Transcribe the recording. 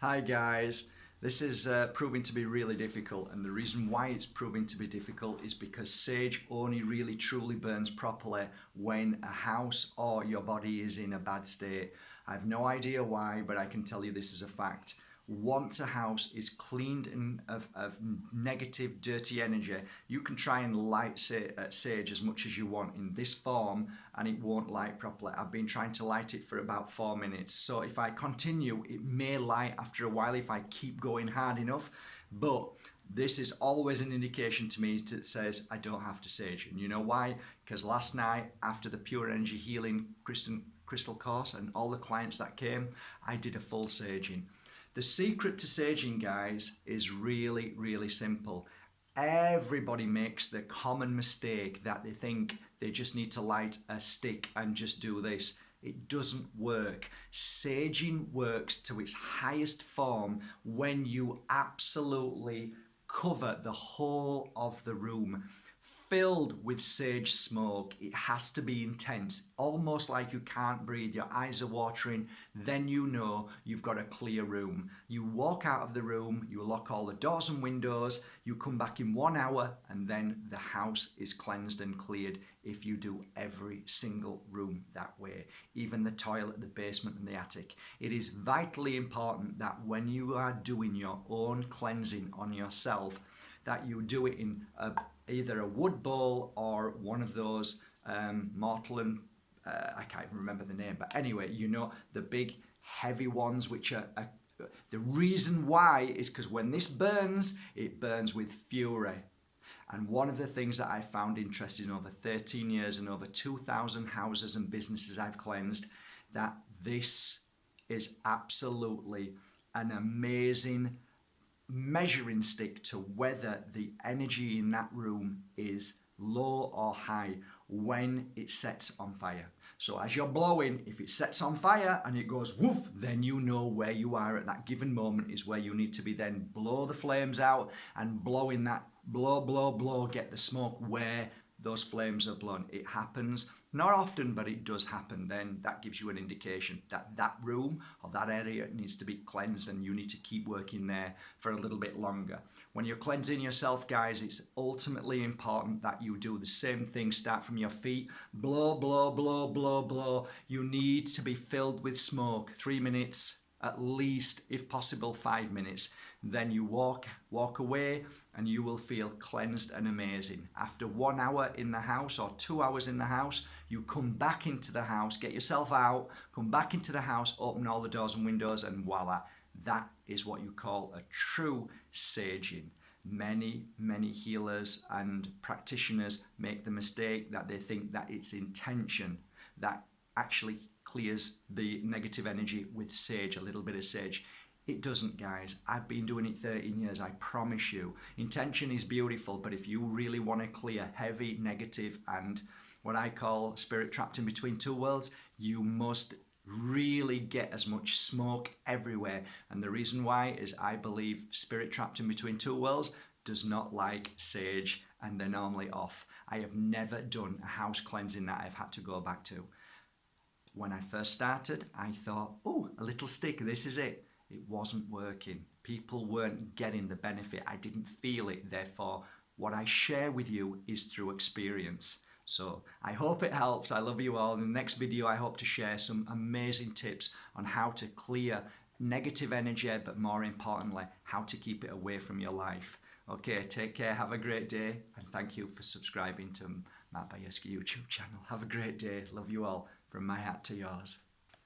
Hi guys, this is proving to be really difficult, and the reason why it's proving to be difficult is because sage only really truly burns properly when a house or your body is in a bad state. I have no idea why, but I can tell you this is a fact. Once a house is cleaned of negative, dirty energy, you can try and light sage as much as you want in this form and it won't light properly. I've been trying to light it for about 4 minutes. So if I continue, it may light after a while if I keep going hard enough. But this is always an indication to me that says I don't have to sage. And you know why? Because last night, after the Pure Energy Healing crystal course and all the clients that came, I did a full saging. The secret to saging, guys, is really, really simple. Everybody makes the common mistake that they think they just need to light a stick and just do this. It doesn't work. Saging works to its highest form when you absolutely cover the whole of the room. Filled with sage smoke. It has to be intense, almost like you can't breathe, your eyes are watering, then you know you've got a clear room. You walk out of the room, you lock all the doors and windows, you come back in 1 hour, and then the house is cleansed and cleared if you do every single room that way, even the toilet, the basement and the attic. It is vitally important that when you are doing your own cleansing on yourself, that you do it in either a wood bowl or one of those mortal and I can't even remember the name, but anyway, you know, the big heavy ones, which are the reason why is because when this burns, it burns with fury. And one of the things that I found interesting over 13 years and over 2,000 houses and businesses I've cleansed, that this is absolutely an amazing measuring stick to whether the energy in that room is low or high when it sets on fire. So as you're blowing, if it sets on fire and it goes woof, then you know where you are at that given moment is where you need to be. Then blow the flames out and blow in that, blow, get the smoke where those flames are blown. It happens, not often, but it does happen. Then that gives you an indication that that room or that area needs to be cleansed and you need to keep working there for a little bit longer. When you're cleansing yourself, guys, it's ultimately important that you do the same thing. Start from your feet, blow. You need to be filled with smoke, 3 minutes, at least, if possible, 5 minutes. Then you walk away and you will feel cleansed and amazing. After 1 hour in the house or 2 hours in the house, you come back into the house, get yourself out, come back into the house, open all the doors and windows, and voila, that is what you call a true saging. Many healers and practitioners make the mistake that they think that it's intention that actually clears the negative energy with sage, a little bit of sage. It doesn't, guys. I've been doing it 13 years, I promise you. Intention is beautiful, but if you really want to clear heavy, negative, and what I call spirit trapped in between two worlds, you must really get as much smoke everywhere. And the reason why is I believe spirit trapped in between two worlds does not like sage, and they're normally off. I have never done a house cleansing that I've had to go back to. When I first started, I thought, oh, a little stick, this is it. It wasn't working. People weren't getting the benefit. I didn't feel it. Therefore, what I share with you is through experience. So I hope it helps. I love you all. In the next video, I hope to share some amazing tips on how to clear negative energy, but more importantly, how to keep it away from your life. Okay, take care. Have a great day. And thank you for subscribing to my Bajerski YouTube channel. Have a great day. Love you all. From my hat to yours.